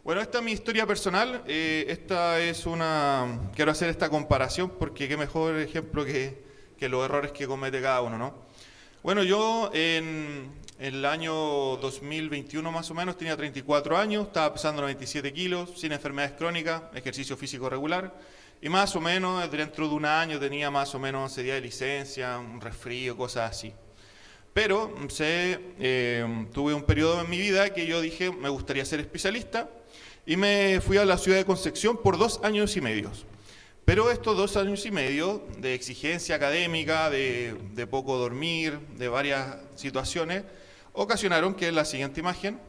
Bueno, esta es mi historia personal. Quiero hacer esta comparación porque qué mejor ejemplo que los errores que comete cada uno, ¿no? Bueno, yo en el año 2021 más o menos tenía 34 años, estaba pesando 97 kilos, sin enfermedades crónicas, ejercicio físico regular, y más o menos dentro de un año tenía más o menos 11 días de licencia, un resfrío, cosas así. Pero tuve un periodo en mi vida que yo dije, me gustaría ser especialista, y me fui a la ciudad de Concepción por 2 años y medio. Pero estos 2 años y medio de exigencia académica, de poco dormir, de varias situaciones, ocasionaron que en la siguiente imagen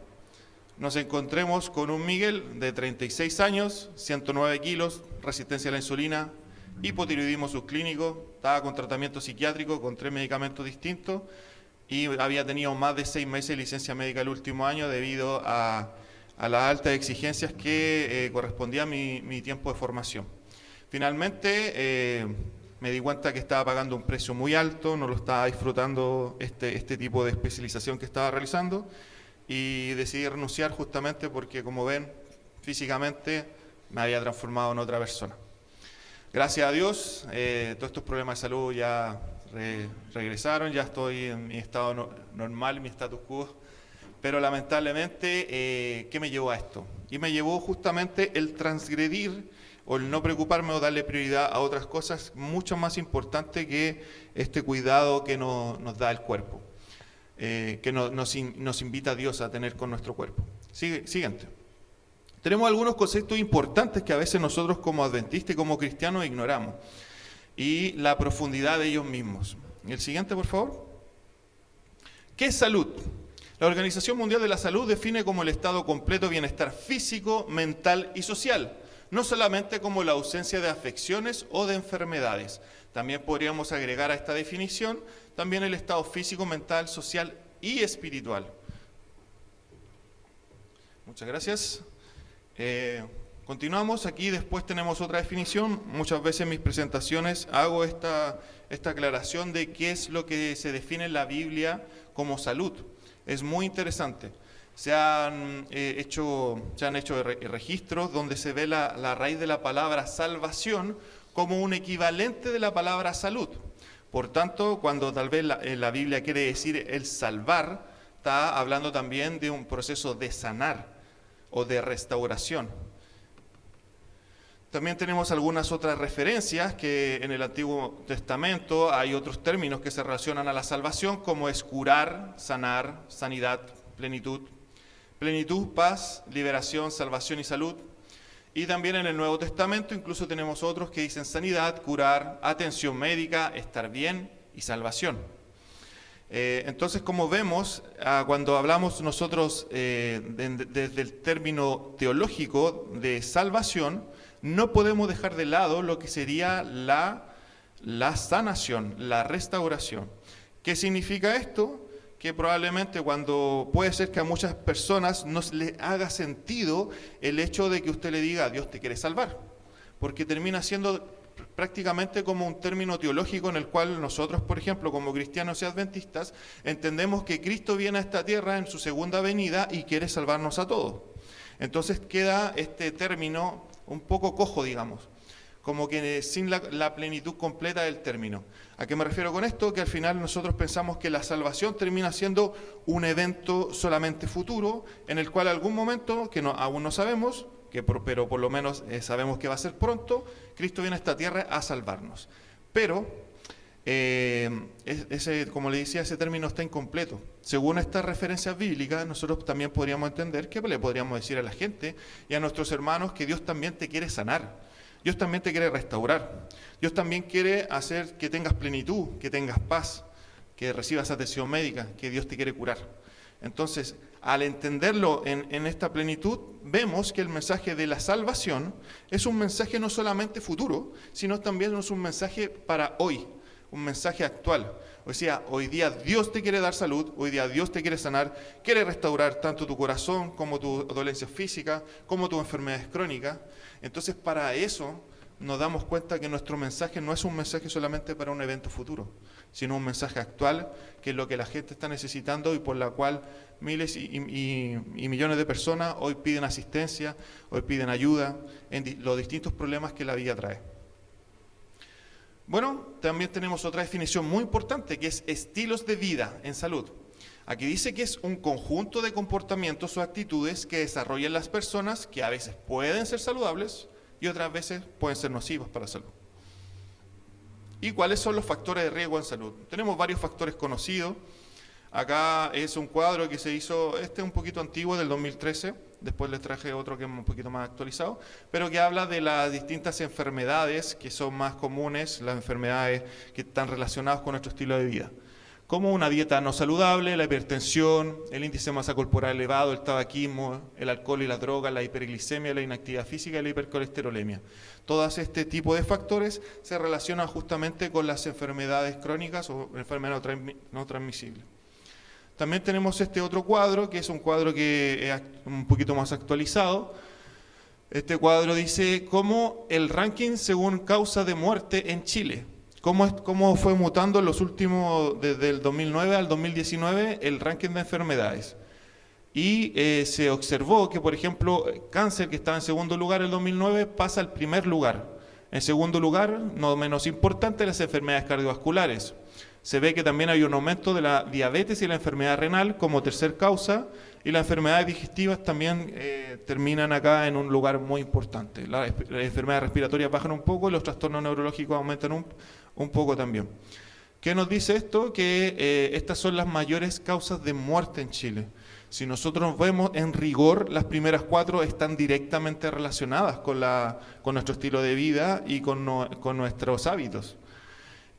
nos encontremos con un Miguel de 36 años, 109 kilos, resistencia a la insulina, hipotiroidismo subclínico, estaba con tratamiento psiquiátrico con 3 medicamentos distintos y había tenido más de 6 meses de licencia médica el último año debido a las altas exigencias que correspondía a mi tiempo de formación. Finalmente me di cuenta que estaba pagando un precio muy alto, no lo estaba disfrutando este tipo de especialización que estaba realizando y decidí renunciar justamente porque, como ven, físicamente me había transformado en otra persona. Gracias a Dios, todos estos problemas de salud ya regresaron, ya estoy en mi estado normal, mi status quo, pero lamentablemente, ¿qué me llevó a esto? Y me llevó justamente el transgredir o el no preocuparme o darle prioridad a otras cosas mucho más importantes que este cuidado que nos da el cuerpo, que nos invita a Dios a tener con nuestro cuerpo. Siguiente. Tenemos algunos conceptos importantes que a veces nosotros como adventistas y como cristianos ignoramos, y la profundidad de ellos mismos. El siguiente, por favor. ¿Qué es salud? La Organización Mundial de la Salud define como el estado completo de bienestar físico, mental y social, no solamente como la ausencia de afecciones o de enfermedades. También podríamos agregar a esta definición también el estado físico, mental, social y espiritual. Muchas gracias. Continuamos. Aquí después tenemos otra definición. Muchas veces en mis presentaciones hago esta aclaración de qué es lo que se define en la Biblia como salud. Es muy interesante. Se han hecho registros donde se ve la raíz de la palabra salvación como un equivalente de la palabra salud. Por tanto, cuando tal vez la Biblia quiere decir el salvar, está hablando también de un proceso de sanar o de restauración. También tenemos algunas otras referencias que en el Antiguo Testamento hay otros términos que se relacionan a la salvación, como es curar, sanar, sanidad, plenitud. Plenitud, paz, liberación, salvación y salud. Y también en el Nuevo Testamento incluso tenemos otros que dicen sanidad, curar, atención médica, estar bien y salvación. Entonces, como vemos, cuando hablamos nosotros desde el término teológico de salvación, no podemos dejar de lado lo que sería la sanación, la restauración. ¿Qué significa esto? Que probablemente puede ser que a muchas personas no les haga sentido el hecho de que usted le diga Dios te quiere salvar, porque termina siendo prácticamente como un término teológico en el cual nosotros, por ejemplo, como cristianos y adventistas, entendemos que Cristo viene a esta tierra en su segunda venida y quiere salvarnos a todos. Entonces queda este término un poco cojo, digamos, como que sin la plenitud completa del término. ¿A qué me refiero con esto? Que al final nosotros pensamos que la salvación termina siendo un evento solamente futuro, en el cual algún momento, que aún no sabemos, pero por lo menos sabemos que va a ser pronto, Cristo viene a esta tierra a salvarnos. Pero, como le decía, ese término está incompleto. Según estas referencias bíblicas, nosotros también podríamos entender que le podríamos decir a la gente y a nuestros hermanos que Dios también te quiere sanar. Dios también te quiere restaurar. Dios también quiere hacer que tengas plenitud, que tengas paz, que recibas atención médica, que Dios te quiere curar. Entonces, al entenderlo en esta plenitud, vemos que el mensaje de la salvación es un mensaje no solamente futuro, sino también es un mensaje para hoy, un mensaje actual. O sea, hoy día Dios te quiere dar salud, hoy día Dios te quiere sanar, quiere restaurar tanto tu corazón como tu dolencia física, como tus enfermedades crónicas. Entonces, para eso nos damos cuenta que nuestro mensaje no es un mensaje solamente para un evento futuro, sino un mensaje actual, que es lo que la gente está necesitando y por la cual miles y millones de personas hoy piden asistencia, hoy piden ayuda en los distintos problemas que la vida trae. Bueno, también tenemos otra definición muy importante, que es estilos de vida en salud. Aquí dice que es un conjunto de comportamientos o actitudes que desarrollan las personas que a veces pueden ser saludables y otras veces pueden ser nocivas para la salud. ¿Y cuáles son los factores de riesgo en salud? Tenemos varios factores conocidos. Acá es un cuadro que se hizo, este es un poquito antiguo, del 2013, después les traje otro que es un poquito más actualizado, pero que habla de las distintas enfermedades que son más comunes, las enfermedades que están relacionadas con nuestro estilo de vida, como una dieta no saludable, la hipertensión, el índice de masa corporal elevado, el tabaquismo, el alcohol y la droga, la hiperglicemia, la inactividad física y la hipercolesterolemia. Todos este tipo de factores se relacionan justamente con las enfermedades crónicas o enfermedades no transmisibles. También tenemos este otro cuadro, que es un cuadro que es un poquito más actualizado. Este cuadro dice cómo el ranking según causa de muerte en Chile. Cómo fue mutando en los últimos, desde el 2009 al 2019, el ranking de enfermedades. Y se observó que, por ejemplo, cáncer, que estaba en segundo lugar en el 2009, pasa al primer lugar. En segundo lugar, no menos importante, las enfermedades cardiovasculares. Se ve que también hay un aumento de la diabetes y la enfermedad renal como tercer causa, y las enfermedades digestivas también terminan acá en un lugar muy importante. Las enfermedades respiratorias bajan un poco y los trastornos neurológicos aumentan un poco también. ¿Qué nos dice esto? Que estas son las mayores causas de muerte en Chile. Si nosotros vemos en rigor, las primeras 4 están directamente relacionadas con nuestro estilo de vida y con nuestros hábitos.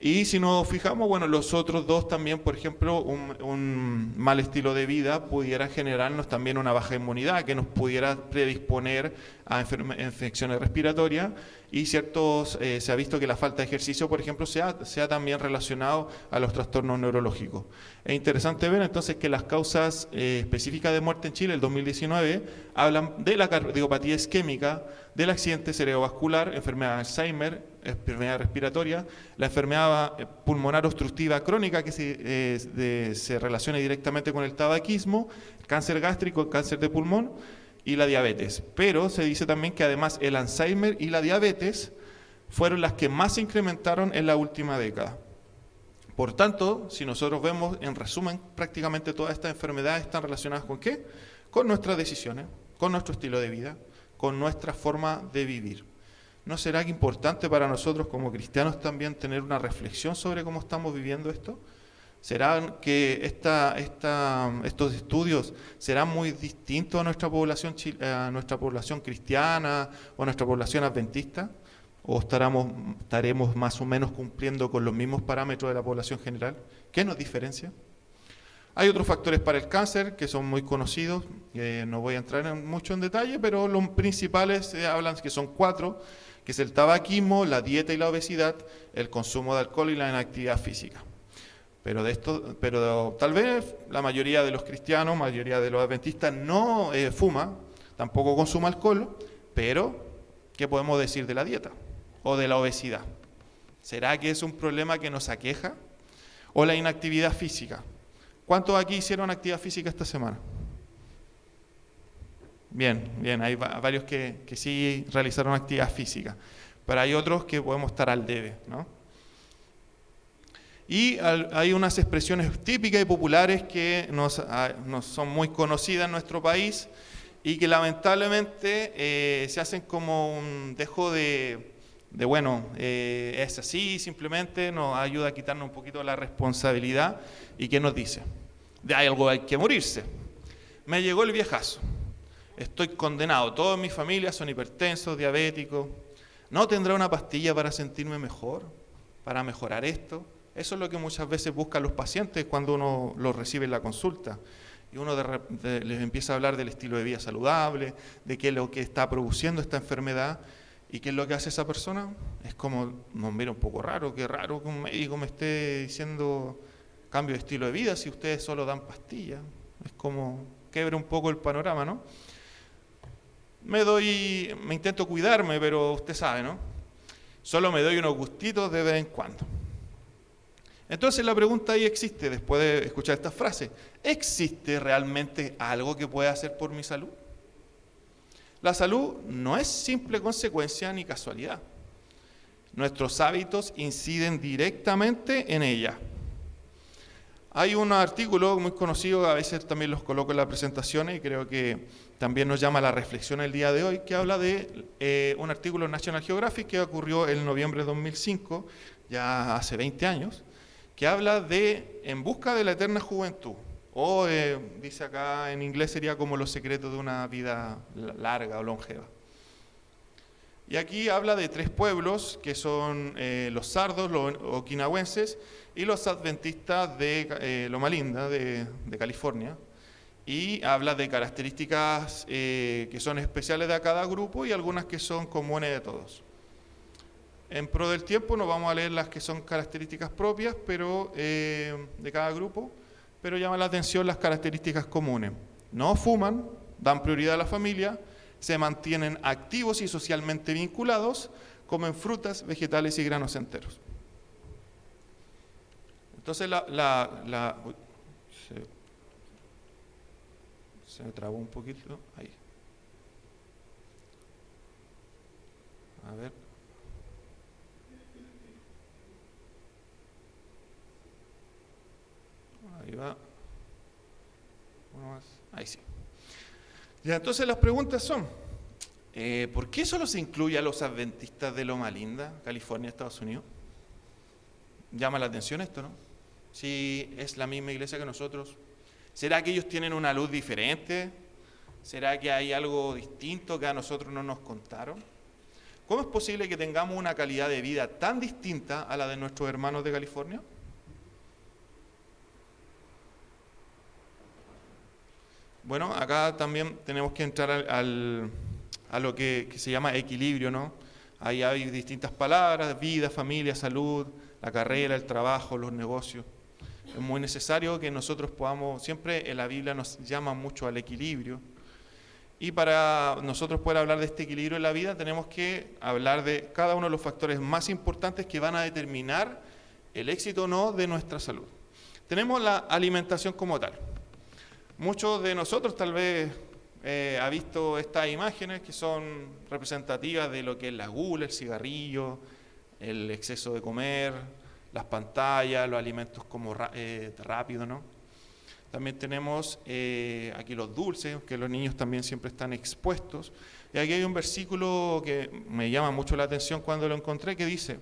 Y si nos fijamos, bueno, los otros 2 también, por ejemplo, un mal estilo de vida pudiera generarnos también una baja inmunidad, que nos pudiera predisponer a infecciones respiratorias, y se ha visto que la falta de ejercicio, por ejemplo, se ha también relacionado a los trastornos neurológicos. Es interesante ver entonces que las causas específicas de muerte en Chile, el 2019, hablan de la cardiopatía isquémica, del accidente cerebrovascular, enfermedad de Alzheimer, enfermedad respiratoria, la enfermedad pulmonar obstructiva crónica que se relaciona directamente con el tabaquismo, cáncer gástrico, cáncer de pulmón y la diabetes. Pero se dice también que además el Alzheimer y la diabetes fueron las que más se incrementaron en la última década. Por tanto, si nosotros vemos, en resumen, prácticamente todas estas enfermedades están relacionadas ¿con qué? Con nuestras decisiones, con nuestro estilo de vida, con nuestra forma de vivir. ¿No será que importante para nosotros como cristianos también tener una reflexión sobre cómo estamos viviendo esto? ¿Será que estos estudios serán muy distintos a nuestra población cristiana o a nuestra población adventista? ¿O estaremos más o menos cumpliendo con los mismos parámetros de la población general? ¿Qué nos diferencia? Hay otros factores para el cáncer que son muy conocidos, no voy a entrar mucho en detalle, pero los principales hablan que son 4, que es el tabaquismo, la dieta y la obesidad, el consumo de alcohol y la inactividad física. Pero tal vez la mayoría de los cristianos, mayoría de los adventistas no fuma, tampoco consume alcohol, pero ¿qué podemos decir de la dieta o de la obesidad? ¿Será que es un problema que nos aqueja? ¿O la inactividad física? ¿Cuántos aquí hicieron actividad física esta semana? Bien, hay varios que sí realizaron actividad física, pero hay otros que podemos estar al debe, ¿no? Y hay unas expresiones típicas y populares que nos son muy conocidas en nuestro país y que lamentablemente se hacen como un dejo es así, simplemente nos ayuda a quitarnos un poquito la responsabilidad. ¿Y qué nos dice? De algo hay que morirse. Me llegó el viejazo. Estoy condenado. Toda mi familia son hipertensos, diabéticos. ¿No tendrá una pastilla para sentirme mejor? ¿Para mejorar esto? Eso es lo que muchas veces buscan los pacientes cuando uno los recibe en la consulta. Y uno les empieza a hablar del estilo de vida saludable, de qué es lo que está produciendo esta enfermedad. ¿Y qué es lo que hace esa persona? Es como, nos mira un poco raro, qué raro que un médico me esté diciendo cambio de estilo de vida si ustedes solo dan pastillas. Es como, quebra un poco el panorama, ¿no? Me intento cuidarme, pero usted sabe, ¿no? Solo me doy unos gustitos de vez en cuando. Entonces la pregunta ahí existe, después de escuchar esta frase, ¿existe realmente algo que pueda hacer por mi salud? La salud no es simple consecuencia ni casualidad. Nuestros hábitos inciden directamente en ella. Hay un artículo muy conocido, a veces también los coloco en las presentaciones y creo que también nos llama a la reflexión el día de hoy, que habla de un artículo en National Geographic que ocurrió en noviembre de 2005, ya hace 20 años, que habla de En busca de la eterna juventud, o dice acá en inglés sería como los secretos de una vida larga o longeva. Y aquí habla de 3 pueblos, que son los sardos, los okinawenses y los adventistas de Loma Linda, de California. Y habla de características que son especiales de cada grupo y algunas que son comunes de todos. En pro del tiempo no vamos a leer las que son características propias pero de cada grupo, pero llama la atención las características comunes. No fuman, dan prioridad a la familia, se mantienen activos y socialmente vinculados, comen frutas, vegetales y granos enteros. Entonces se me trabó un poquito, ahí. A ver. Ahí va. Uno más. Ahí sí. Ya, entonces las preguntas son, ¿por qué solo se incluye a los adventistas de Loma Linda, California, Estados Unidos? Llama la atención esto, ¿no? Si es la misma iglesia que nosotros. ¿Será que ellos tienen una luz diferente? ¿Será que hay algo distinto que a nosotros no nos contaron? ¿Cómo es posible que tengamos una calidad de vida tan distinta a la de nuestros hermanos de California? Bueno, acá también tenemos que entrar a lo que se llama equilibrio, ¿no? Ahí hay distintas palabras: vida, familia, salud, la carrera, el trabajo, los negocios. Es muy necesario que nosotros podamos, siempre en la Biblia nos llama mucho al equilibrio, y para nosotros poder hablar de este equilibrio en la vida tenemos que hablar de cada uno de los factores más importantes que van a determinar el éxito o no de nuestra salud. Tenemos la alimentación como tal. Muchos de nosotros tal vez ha visto estas imágenes que son representativas de lo que es la gula, el cigarrillo, el exceso de comer, las pantallas, los alimentos como rápido, ¿no? También tenemos aquí los dulces, que los niños también siempre están expuestos. Y aquí hay un versículo que me llama mucho la atención cuando lo encontré, que dice: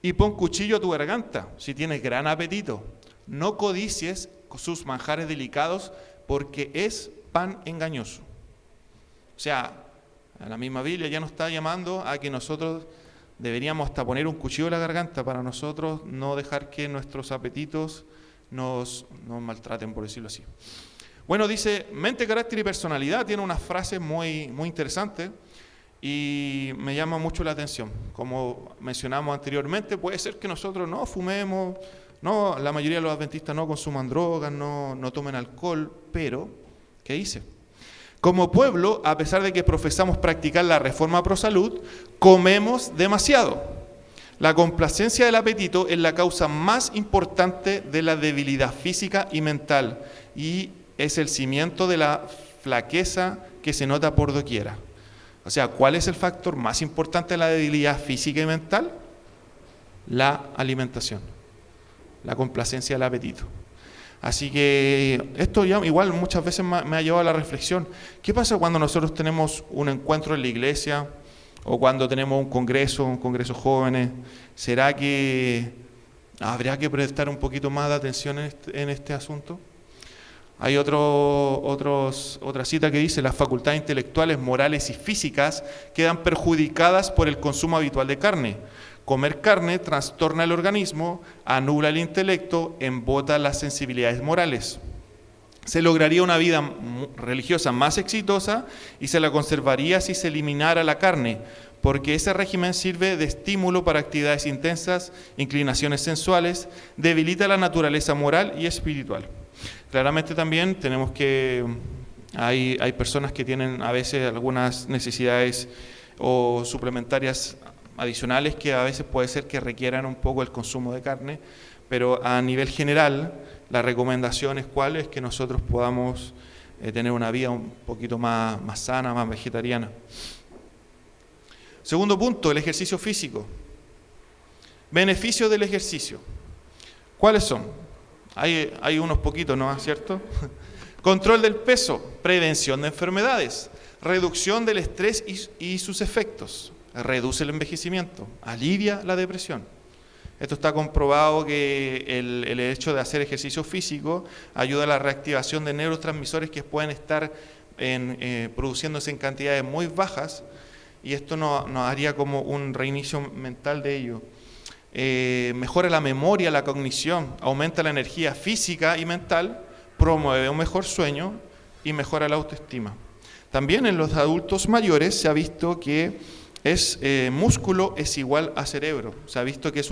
y pon cuchillo a tu garganta si tienes gran apetito, no codicies sus manjares delicados, porque es pan engañoso. O sea, la misma Biblia ya nos está llamando a que nosotros deberíamos hasta poner un cuchillo en la garganta para nosotros no dejar que nuestros apetitos nos maltraten, por decirlo así. Bueno, dice mente, carácter y personalidad. Tiene unas frases muy, muy interesantes y me llama mucho la atención. Como mencionamos anteriormente, puede ser que nosotros no fumemos, no, la mayoría de los adventistas no consuman drogas, no tomen alcohol, pero, ¿qué dice? Como pueblo, a pesar de que profesamos practicar la reforma pro salud, comemos demasiado. La complacencia del apetito es la causa más importante de la debilidad física y mental y es el cimiento de la flaqueza que se nota por doquiera. O sea, ¿cuál es el factor más importante de la debilidad física y mental? La alimentación, la complacencia del apetito. Así que esto ya igual muchas veces me ha llevado a la reflexión. ¿Qué pasa cuando nosotros tenemos un encuentro en la iglesia o cuando tenemos un congreso jóvenes? ¿Será que habría que prestar un poquito más de atención en este asunto? Hay otra cita que dice: las facultades intelectuales, morales y físicas quedan perjudicadas por el consumo habitual de carne. Comer carne trastorna el organismo, anula el intelecto, embota las sensibilidades morales. Se lograría una vida religiosa más exitosa y se la conservaría si se eliminara la carne, porque ese régimen sirve de estímulo para actividades intensas, inclinaciones sensuales, debilita la naturaleza moral y espiritual. Claramente también tenemos que hay personas que tienen a veces algunas necesidades o suplementarias adicionales que a veces puede ser que requieran un poco el consumo de carne, pero a nivel general la recomendación es cuál es que nosotros podamos tener una vida un poquito más sana, más vegetariana. Segundo punto, el ejercicio físico. Beneficios del ejercicio. ¿Cuáles son? Hay unos poquitos, ¿no? ¿Cierto? Control del peso, prevención de enfermedades, reducción del estrés y sus efectos, reduce el envejecimiento, alivia la depresión. Esto está comprobado que el hecho de hacer ejercicio físico ayuda a la reactivación de neurotransmisores que pueden estar produciéndose en cantidades muy bajas, y esto nos haría como un reinicio mental de ello. Mejora la memoria, la cognición, aumenta la energía física y mental, promueve un mejor sueño y mejora la autoestima. También en los adultos mayores se ha visto que músculo es igual a cerebro. Se ha visto que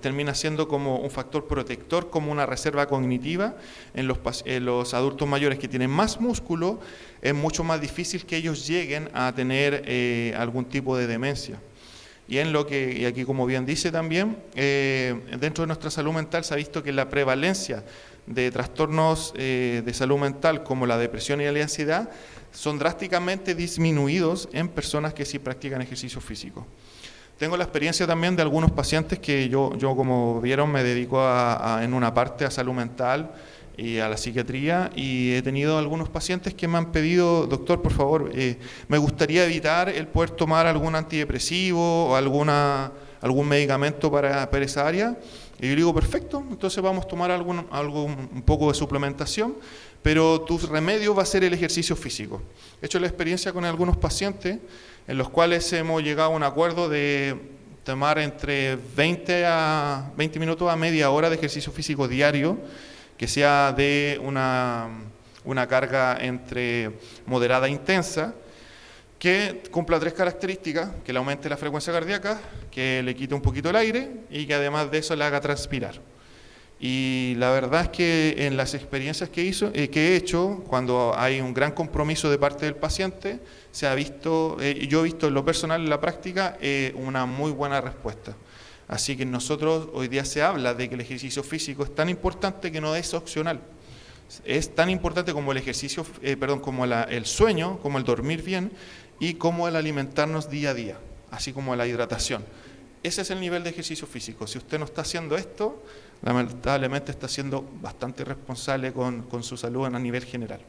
termina siendo como un factor protector, como una reserva cognitiva. En los adultos mayores que tienen más músculo, es mucho más difícil que ellos lleguen a tener algún tipo de demencia. Y aquí como bien dice también, dentro de nuestra salud mental se ha visto que la prevalencia de trastornos de salud mental como la depresión y la ansiedad son drásticamente disminuidos en personas que sí practican ejercicio físico. Tengo la experiencia también de algunos pacientes que yo como vieron me dedico en una parte a salud mental y a la psiquiatría, y he tenido algunos pacientes que me han pedido: doctor, por favor, me gustaría evitar el poder tomar algún antidepresivo o algún medicamento para esa área. Y yo digo: perfecto, entonces vamos a tomar un poco de suplementación, pero tu remedio va a ser el ejercicio físico. He hecho la experiencia con algunos pacientes en los cuales hemos llegado a un acuerdo de tomar entre 20 minutos a media hora de ejercicio físico diario, que sea de una carga entre moderada e intensa, que cumpla 3 características: que le aumente la frecuencia cardíaca, que le quite un poquito el aire y que además de eso le haga transpirar. Y la verdad es que en las experiencias que he hecho, cuando hay un gran compromiso de parte del paciente, se ha visto, yo he visto en lo personal, en la práctica, una muy buena respuesta. Así que nosotros hoy día se habla de que el ejercicio físico es tan importante que no es opcional. Es tan importante como el ejercicio, como el sueño, como el dormir bien y como el alimentarnos día a día, así como la hidratación. Ese es el nivel de ejercicio físico. Si usted no está haciendo esto, lamentablemente está siendo bastante irresponsable con su salud a nivel general.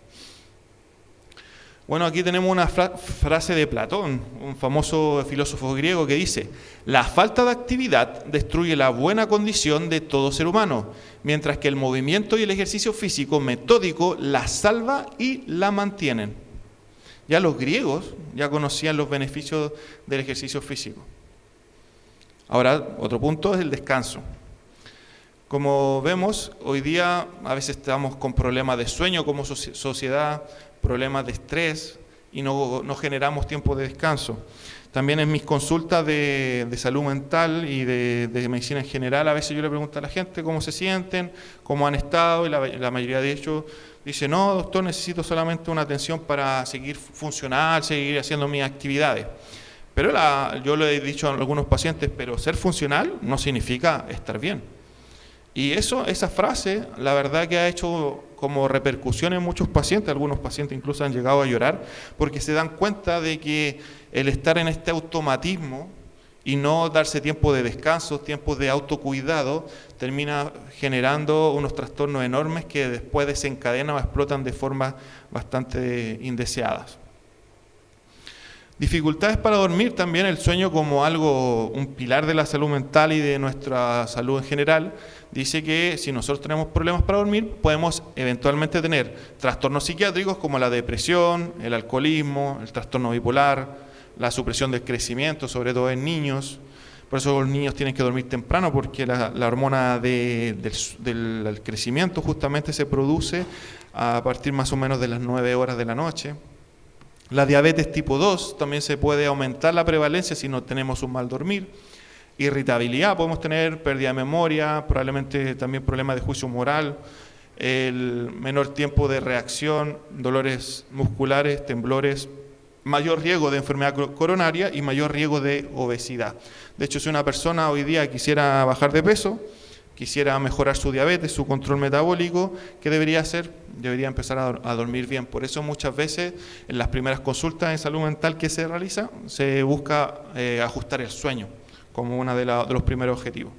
Bueno, aquí tenemos una frase de Platón, un famoso filósofo griego, que dice: la falta de actividad destruye la buena condición de todo ser humano, mientras que el movimiento y el ejercicio físico metódico la salva y la mantienen. Ya los griegos ya conocían los beneficios del ejercicio físico. Ahora, otro punto es el descanso. Como vemos, hoy día a veces estamos con problemas de sueño como sociedad, problemas de estrés, y no generamos tiempo de descanso. También en mis consultas de salud mental y de medicina en general, a veces yo le pregunto a la gente cómo se sienten, cómo han estado, y la mayoría de ellos dice: no, doctor, necesito solamente una atención para seguir funcional, seguir haciendo mis actividades. Pero yo le he dicho a algunos pacientes: pero ser funcional no significa estar bien. Y esa frase, la verdad que ha hecho como repercusión en muchos pacientes. Algunos pacientes incluso han llegado a llorar porque se dan cuenta de que el estar en este automatismo y no darse tiempo de descanso, tiempo de autocuidado, termina generando unos trastornos enormes que después desencadenan o explotan de formas bastante indeseadas. Dificultades para dormir, también el sueño como un pilar de la salud mental y de nuestra salud en general. Dice que si nosotros tenemos problemas para dormir, podemos eventualmente tener trastornos psiquiátricos como la depresión, el alcoholismo, el trastorno bipolar, la supresión del crecimiento, sobre todo en niños. Por eso los niños tienen que dormir temprano, porque la hormona del crecimiento justamente se produce a partir más o menos de las 9 horas de la noche. La diabetes tipo 2 también se puede aumentar la prevalencia si no tenemos un mal dormir. Irritabilidad, podemos tener pérdida de memoria, probablemente también problemas de juicio moral, el menor tiempo de reacción, dolores musculares, temblores, mayor riesgo de enfermedad coronaria y mayor riesgo de obesidad. De hecho, si una persona hoy día quisiera bajar de peso, quisiera mejorar su diabetes, su control metabólico, ¿qué debería hacer? Debería empezar a dormir bien. Por eso muchas veces en las primeras consultas en salud mental que se realiza, se busca ajustar el sueño como uno de los primeros objetivos.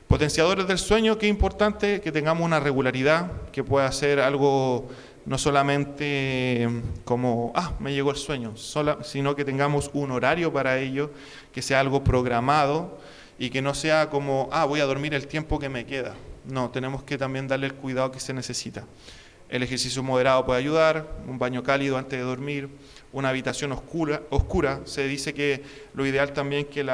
Potenciadores del sueño, que es importante que tengamos una regularidad, que pueda ser algo no solamente como, me llegó el sueño, sino que tengamos un horario para ello, que sea algo programado y que no sea como, voy a dormir el tiempo que me queda. No, tenemos que también darle el cuidado que se necesita. El ejercicio moderado puede ayudar, un baño cálido antes de dormir, una habitación oscura. Se dice que lo ideal también que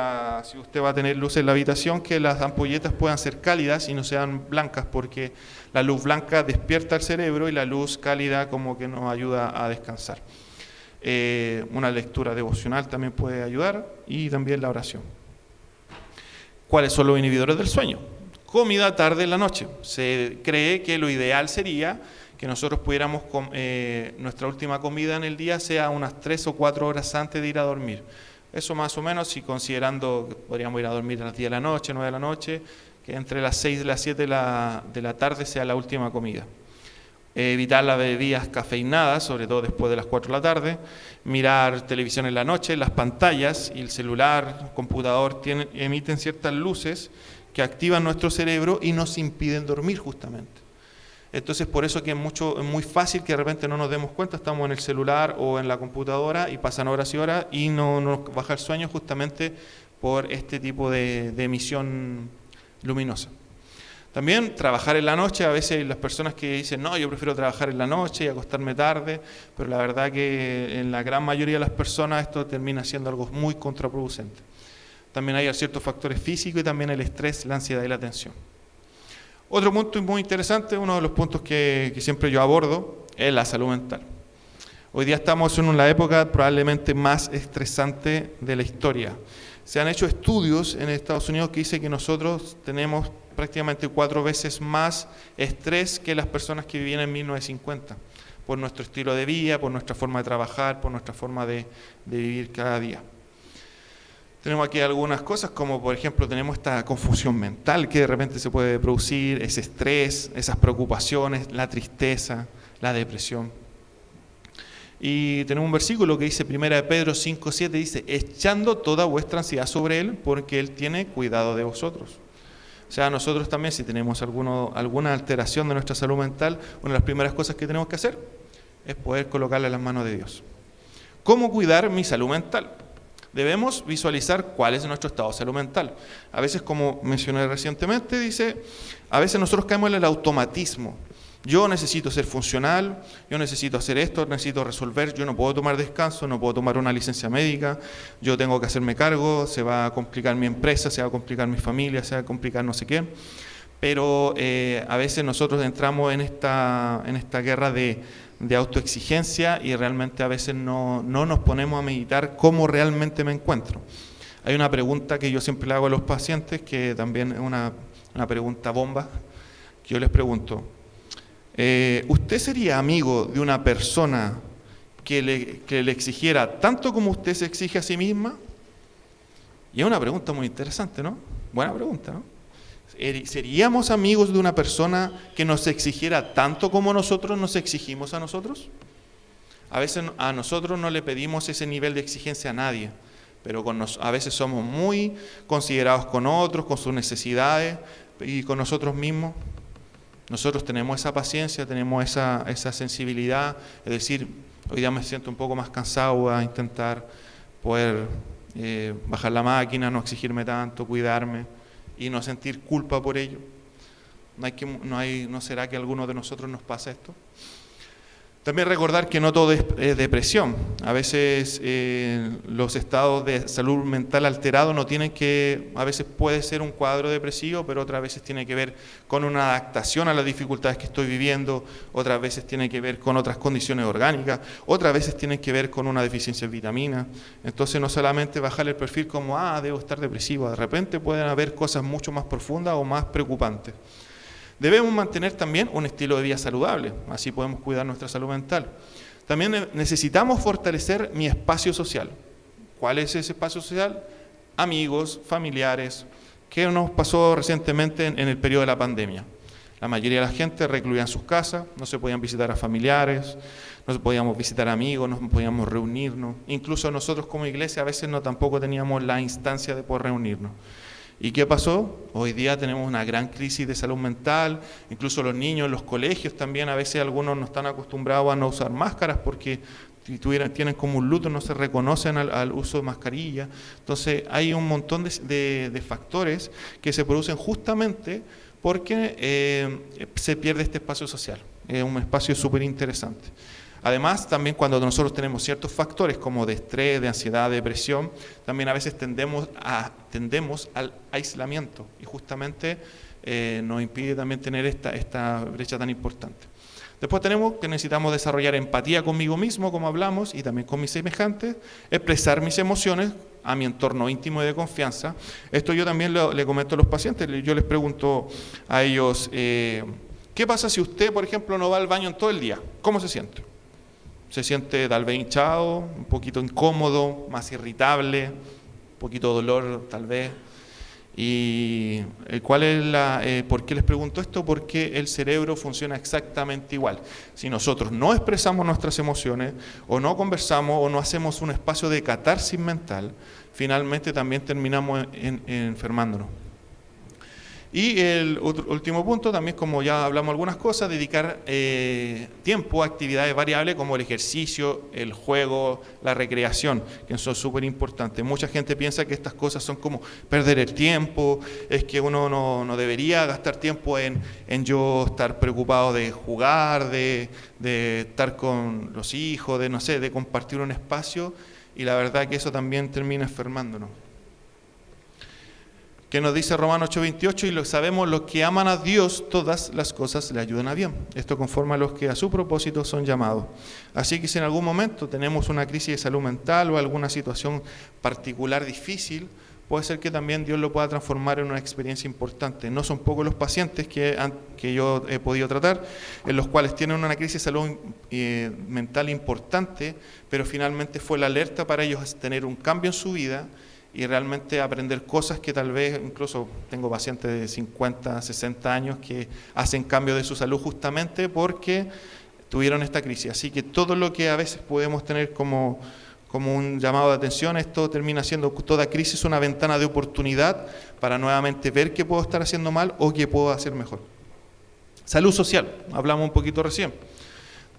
si usted va a tener luz en la habitación, que las ampolletas puedan ser cálidas y no sean blancas, porque la luz blanca despierta el cerebro y la luz cálida como que nos ayuda a descansar. Una lectura devocional también puede ayudar y también la oración. ¿Cuáles son los inhibidores del sueño? Comida tarde en la noche. Se cree que lo ideal sería que nosotros pudiéramos, nuestra última comida en el día sea unas 3 o 4 horas antes de ir a dormir. Eso más o menos, si considerando que podríamos ir a dormir a las 10 de la noche, 9 de la noche, que entre las 6 y las 7 de la tarde sea la última comida. Evitar las bebidas cafeinadas, sobre todo después de las 4 de la tarde. Mirar televisión en la noche, las pantallas y el celular, el computador emiten ciertas luces que activan nuestro cerebro y nos impiden dormir justamente. Entonces, por eso que es muy fácil que de repente no nos demos cuenta, estamos en el celular o en la computadora y pasan horas y horas y no nos baja el sueño justamente por este tipo de emisión luminosa. También trabajar en la noche, a veces las personas que dicen, no, yo prefiero trabajar en la noche y acostarme tarde, pero la verdad que en la gran mayoría de las personas esto termina siendo algo muy contraproducente. También hay ciertos factores físicos y también el estrés, la ansiedad y la tensión. Otro punto muy interesante, uno de los puntos que siempre yo abordo, es la salud mental. Hoy día estamos en una época probablemente más estresante de la historia. Se han hecho estudios en Estados Unidos que dicen que nosotros tenemos prácticamente 4 veces más estrés que las personas que vivían en 1950, por nuestro estilo de vida, por nuestra forma de trabajar, por nuestra forma de vivir cada día. Tenemos aquí algunas cosas, como por ejemplo tenemos esta confusión mental que de repente se puede producir, ese estrés, esas preocupaciones, la tristeza, la depresión. Y tenemos un versículo que dice, 1 Pedro 5:7, dice, echando toda vuestra ansiedad sobre Él, porque Él tiene cuidado de vosotros. O sea, nosotros también, si tenemos alguna alteración de nuestra salud mental, una de las primeras cosas que tenemos que hacer es poder colocarla en las manos de Dios. ¿Cómo cuidar mi salud mental? Debemos visualizar cuál es nuestro estado de salud mental. A veces, como mencioné recientemente, a veces nosotros caemos en el automatismo. Yo necesito ser funcional, yo necesito hacer esto, necesito resolver, yo no puedo tomar descanso, no puedo tomar una licencia médica, yo tengo que hacerme cargo, se va a complicar mi empresa, se va a complicar mi familia, se va a complicar no sé qué. Pero a veces nosotros entramos en esta guerra de autoexigencia y realmente a veces no nos ponemos a meditar cómo realmente me encuentro. Hay una pregunta que yo siempre le hago a los pacientes, que también es una pregunta bomba, que yo les pregunto, ¿usted sería amigo de una persona que le exigiera tanto como usted se exige a sí misma? Y es una pregunta muy interesante, ¿no? Buena pregunta, ¿no? ¿Seríamos amigos de una persona que nos exigiera tanto como nosotros nos exigimos a nosotros? A veces a nosotros no le pedimos ese nivel de exigencia a nadie, pero a veces somos muy considerados con otros, con sus necesidades y con nosotros mismos. Nosotros tenemos esa paciencia, tenemos esa sensibilidad, es decir, hoy día me siento un poco más cansado a intentar poder bajar la máquina, no exigirme tanto, cuidarme y no sentir culpa por ello. ¿No será que a alguno de nosotros nos pasa esto? También recordar que no todo es depresión. A veces los estados de salud mental alterados a veces puede ser un cuadro depresivo, pero otras veces tiene que ver con una adaptación a las dificultades que estoy viviendo, otras veces tiene que ver con otras condiciones orgánicas, otras veces tiene que ver con una deficiencia de vitaminas. Entonces no solamente bajar el perfil como, debo estar depresivo, de repente pueden haber cosas mucho más profundas o más preocupantes. Debemos mantener también un estilo de vida saludable, así podemos cuidar nuestra salud mental. También necesitamos fortalecer mi espacio social. ¿Cuál es ese espacio social? Amigos, familiares. ¿Qué nos pasó recientemente en el periodo de la pandemia? La mayoría de la gente recluía en sus casas, no se podían visitar a familiares, no podíamos visitar amigos, no podíamos reunirnos. Incluso nosotros como iglesia a veces tampoco teníamos la instancia de poder reunirnos. ¿Y qué pasó? Hoy día tenemos una gran crisis de salud mental, incluso los niños en los colegios también, a veces algunos no están acostumbrados a no usar máscaras porque tienen como un luto, no se reconocen al uso de mascarilla. Entonces hay un montón de factores que se producen justamente porque se pierde este espacio social. Es un espacio súper interesante. Además, también cuando nosotros tenemos ciertos factores como de estrés, de ansiedad, de depresión, también a veces tendemos al aislamiento y justamente nos impide también tener esta brecha tan importante. Después tenemos que necesitamos desarrollar empatía conmigo mismo, como hablamos, y también con mis semejantes, expresar mis emociones a mi entorno íntimo y de confianza. Esto yo también le comento a los pacientes, yo les pregunto a ellos, ¿qué pasa si usted, por ejemplo, no va al baño en todo el día? ¿Cómo se siente? Se siente tal vez hinchado, un poquito incómodo, más irritable, un poquito de dolor tal vez. ¿Y por qué les pregunto esto? Porque el cerebro funciona exactamente igual. Si nosotros no expresamos nuestras emociones, o no conversamos, o no hacemos un espacio de catarsis mental, finalmente también terminamos enfermándonos. Y el último punto, también como ya hablamos algunas cosas, dedicar tiempo a actividades variables como el ejercicio, el juego, la recreación, que son súper importantes. Mucha gente piensa que estas cosas son como perder el tiempo, es que uno no debería gastar tiempo en yo estar preocupado de jugar, de estar con los hijos, de compartir un espacio, y la verdad que eso también termina enfermándonos. Que nos dice Romanos 8:28, y lo sabemos, los que aman a Dios, todas las cosas le ayudan a bien. Esto conforme a los que a su propósito son llamados. Así que si en algún momento tenemos una crisis de salud mental o alguna situación particular difícil, puede ser que también Dios lo pueda transformar en una experiencia importante. No son pocos los pacientes que yo he podido tratar, en los cuales tienen una crisis de salud mental importante, pero finalmente fue la alerta para ellos tener un cambio en su vida y realmente aprender cosas que tal vez, incluso tengo pacientes de 50, 60 años que hacen cambio de su salud justamente porque tuvieron esta crisis. Así que todo lo que a veces podemos tener como un llamado de atención, esto termina siendo toda crisis una ventana de oportunidad para nuevamente ver qué puedo estar haciendo mal o qué puedo hacer mejor. Salud social, hablamos un poquito recién.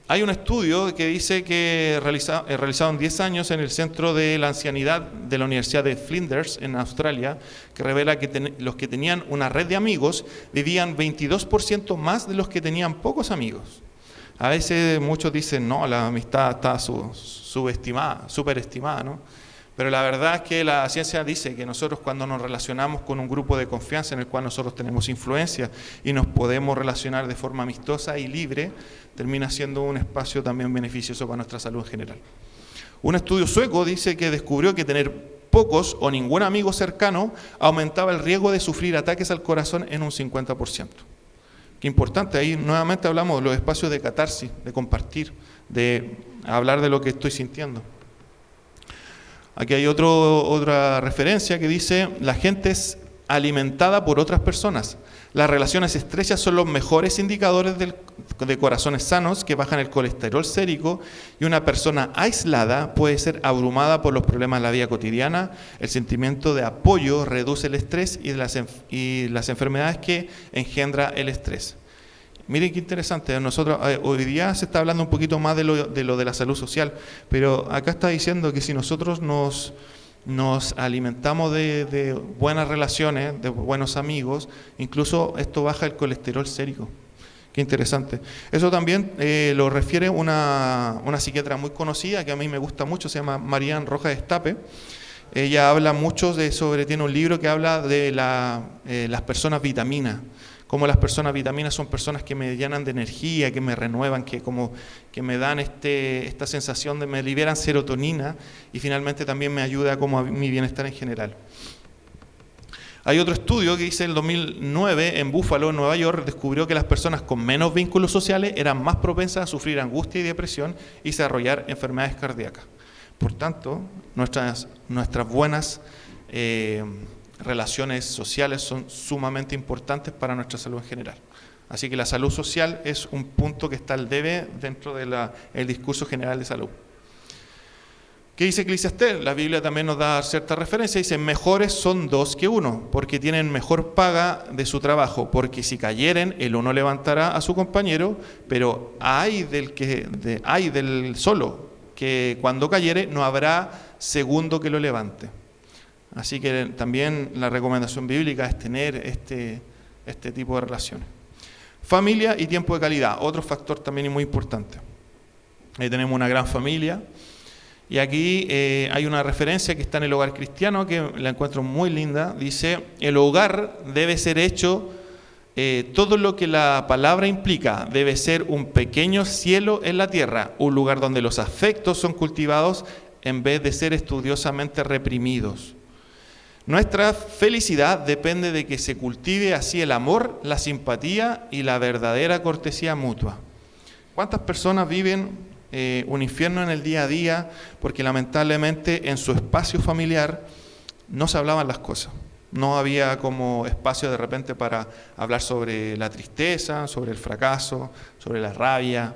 Hay un estudio que dice que realizado en 10 años en el Centro de la Ancianidad de la Universidad de Flinders, en Australia, que revela que los que tenían una red de amigos vivían 22% más de los que tenían pocos amigos. A veces muchos dicen, no, la amistad está subestimada, superestimada, ¿no? Pero la verdad es que la ciencia dice que nosotros cuando nos relacionamos con un grupo de confianza en el cual nosotros tenemos influencia y nos podemos relacionar de forma amistosa y libre, termina siendo un espacio también beneficioso para nuestra salud en general. Un estudio sueco dice que descubrió que tener pocos o ningún amigo cercano aumentaba el riesgo de sufrir ataques al corazón en un 50%. Qué importante, ahí nuevamente hablamos de los espacios de catarsis, de compartir, de hablar de lo que estoy sintiendo. Aquí hay otra referencia que dice, la gente es alimentada por otras personas. Las relaciones estrechas son los mejores indicadores de corazones sanos que bajan el colesterol sérico, y una persona aislada puede ser abrumada por los problemas de la vida cotidiana. El sentimiento de apoyo reduce el estrés y las enfermedades que engendra el estrés. Miren qué interesante, nosotros hoy día se está hablando un poquito más de lo de la salud social, pero acá está diciendo que si nosotros nos alimentamos de buenas relaciones, de buenos amigos, incluso esto baja el colesterol sérico. Qué interesante. Eso también lo refiere una psiquiatra muy conocida que a mí me gusta mucho, se llama Marian Rojas Estape. Ella habla mucho tiene un libro que habla de las personas vitaminas. Como las personas vitaminas son personas que me llenan de energía, que me renuevan, que me dan esta sensación me liberan serotonina y finalmente también me ayuda como a mi bienestar en general. Hay otro estudio que dice en el 2009 en Buffalo, Nueva York, descubrió que las personas con menos vínculos sociales eran más propensas a sufrir angustia y depresión y desarrollar enfermedades cardíacas. Por tanto, nuestras buenas relaciones sociales son sumamente importantes para nuestra salud en general. Así que la salud social es un punto que está al debe dentro del discurso general de salud. ¿Qué dice Eclesiastés? La Biblia también nos da cierta referencia. Dice, mejores son dos que uno, porque tienen mejor paga de su trabajo, porque si cayeren, el uno levantará a su compañero, pero ay del solo, que cuando cayere no habrá segundo que lo levante. Así que también la recomendación bíblica es tener este tipo de relaciones. Familia y tiempo de calidad, otro factor también muy importante. Ahí tenemos una gran familia. Y aquí hay una referencia que está en el Hogar Cristiano que la encuentro muy linda. Dice, el hogar debe ser hecho todo lo que la palabra implica. Debe ser un pequeño cielo en la tierra, un lugar donde los afectos son cultivados en vez de ser estudiosamente reprimidos. Nuestra felicidad depende de que se cultive así el amor, la simpatía y la verdadera cortesía mutua. ¿Cuántas personas viven un infierno en el día a día porque lamentablemente en su espacio familiar no se hablaban las cosas? No había como espacio de repente para hablar sobre la tristeza, sobre el fracaso, sobre la rabia.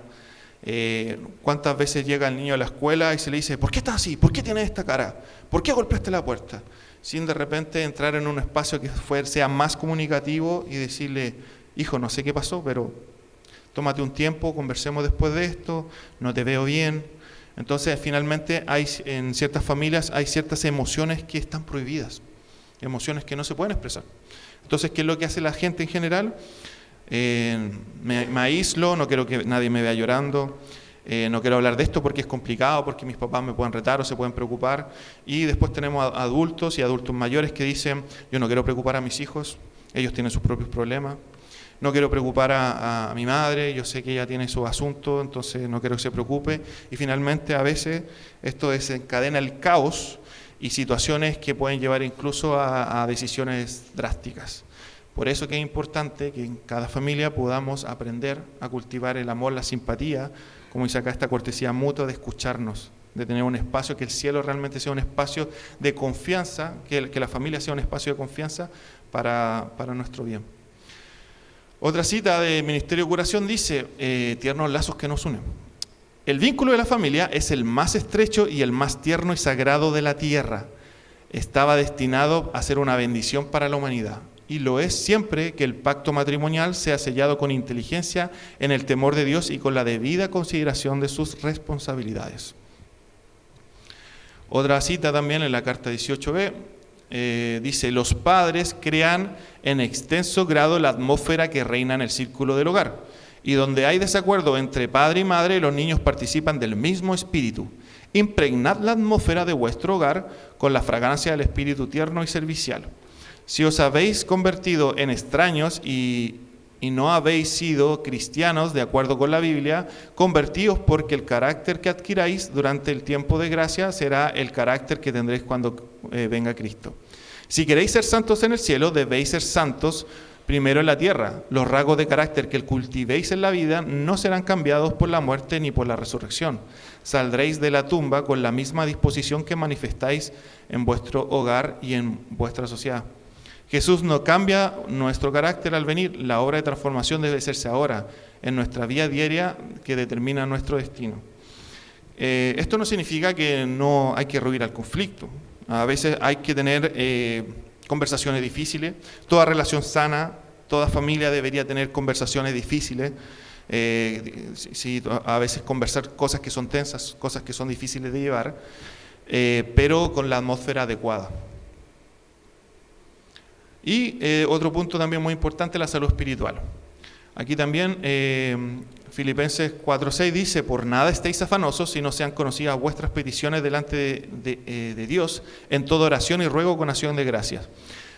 ¿Cuántas veces llega el niño a la escuela y se le dice, ¿por qué estás así? ¿Por qué tienes esta cara? ¿Por qué golpeaste la puerta? Sin de repente entrar en un espacio que sea más comunicativo y decirle, hijo, no sé qué pasó, pero tómate un tiempo, conversemos después de esto, no te veo bien. Entonces, finalmente, en ciertas familias hay ciertas emociones que están prohibidas, emociones que no se pueden expresar. Entonces, ¿qué es lo que hace la gente en general? Me aíslo, no quiero que nadie me vea llorando, no quiero hablar de esto porque es complicado, porque mis papás me pueden retar o se pueden preocupar. Y después tenemos adultos y adultos mayores que dicen, yo no quiero preocupar a mis hijos, ellos tienen sus propios problemas. No quiero preocupar a mi madre, yo sé que ella tiene su asunto, entonces no quiero que se preocupe. Y finalmente a veces esto desencadena el caos y situaciones que pueden llevar incluso a decisiones drásticas. Por eso que es importante que en cada familia podamos aprender a cultivar el amor, la simpatía, como dice acá esta cortesía mutua de escucharnos, de tener un espacio, que el cielo realmente sea un espacio de confianza, que la familia sea un espacio de confianza para nuestro bien. Otra cita del Ministerio de Curación dice, tiernos lazos que nos unen. El vínculo de la familia es el más estrecho y el más tierno y sagrado de la tierra. Estaba destinado a ser una bendición para la humanidad. Y lo es siempre que el pacto matrimonial sea sellado con inteligencia en el temor de Dios y con la debida consideración de sus responsabilidades. Otra cita también en la carta 18b. Dice, los padres crean en extenso grado la atmósfera que reina en el círculo del hogar, y donde hay desacuerdo entre padre y madre, los niños participan del mismo espíritu. Impregnad la atmósfera de vuestro hogar con la fragancia del espíritu tierno y servicial. Si os habéis convertido en extraños y no habéis sido cristianos de acuerdo con la Biblia, convertíos, porque el carácter que adquiráis durante el tiempo de gracia será el carácter que tendréis cuando venga Cristo. Si queréis ser santos en el cielo, debéis ser santos primero en la tierra. Los rasgos de carácter que cultivéis en la vida no serán cambiados por la muerte ni por la resurrección. Saldréis de la tumba con la misma disposición que manifestáis en vuestro hogar y en vuestra sociedad. Jesús no cambia nuestro carácter al venir. La obra de transformación debe hacerse ahora, en nuestra vida diaria que determina nuestro destino. Esto no significa que no hay que rehuir al conflicto. A veces hay que tener conversaciones difíciles. Toda relación sana, toda familia debería tener conversaciones difíciles. Sí, a veces conversar cosas que son tensas, cosas que son difíciles de llevar, pero con la atmósfera adecuada. Y otro punto también muy importante, la salud espiritual. Aquí también Filipenses 4:6 dice, por nada estéis afanosos, si no sean conocidas vuestras peticiones delante de Dios, en toda oración y ruego con acción de gracias.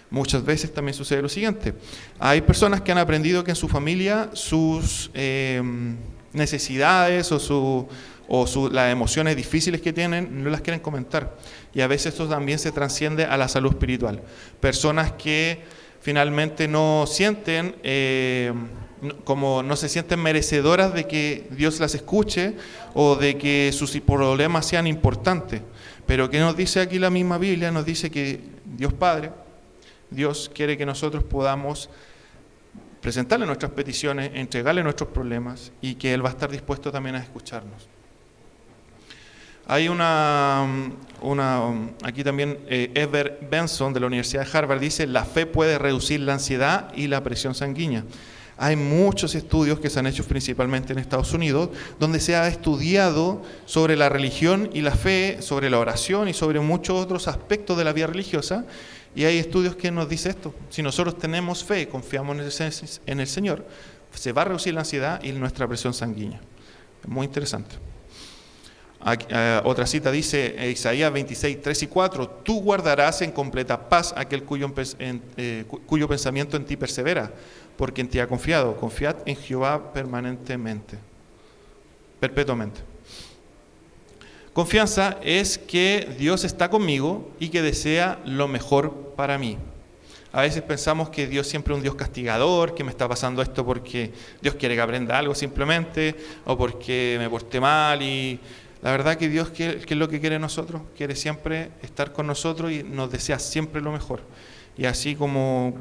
Muchas veces también sucede lo siguiente. Hay personas que han aprendido que en su familia sus necesidades o o las emociones difíciles que tienen no las quieren comentar. Y a veces esto también se trasciende a la salud espiritual. Personas que finalmente no sienten, no se sienten merecedoras de que Dios las escuche o de que sus problemas sean importantes. Pero ¿qué nos dice aquí la misma Biblia? Nos dice que Dios Padre, Dios quiere que nosotros podamos presentarle nuestras peticiones, entregarle nuestros problemas y que Él va a estar dispuesto también a escucharnos. Hay aquí también Ever Benson de la Universidad de Harvard dice: la fe puede reducir la ansiedad y la presión sanguínea. Hay muchos estudios que se han hecho principalmente en Estados Unidos, donde se ha estudiado sobre la religión y la fe, sobre la oración y sobre muchos otros aspectos de la vida religiosa. Y hay estudios que nos dicen esto: si nosotros tenemos fe y confiamos en el Señor, se va a reducir la ansiedad y nuestra presión sanguínea. Es muy interesante. Aquí, otra cita dice, Isaías 26, 3 y 4, tú guardarás en completa paz aquel cuyo pensamiento en ti persevera, porque en ti ha confiado. Confiad en Jehová perpetuamente. Confianza es que Dios está conmigo y que desea lo mejor para mí. A veces pensamos que Dios siempre es un Dios castigador, que me está pasando esto porque Dios quiere que aprenda algo simplemente, o porque me porté mal. Y la verdad que Dios, ¿qué es lo que quiere de nosotros? Quiere siempre estar con nosotros y nos desea siempre lo mejor. Y así como